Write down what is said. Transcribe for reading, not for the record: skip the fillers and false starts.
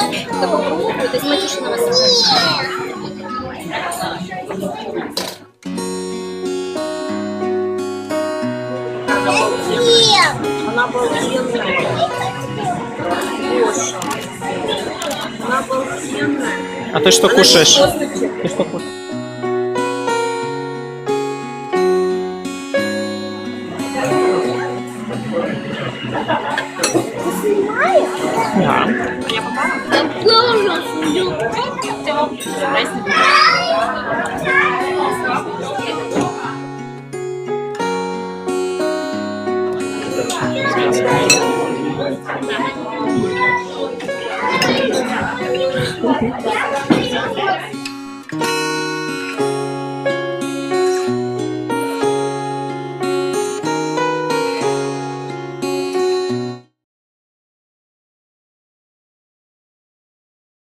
Ты попробуй, ты смотришь на вас. Она обалденная. Боже. Она обалденная. А ты что кушаешь? Косточек. Ты что кушаешь? Да. Я тоже люблю.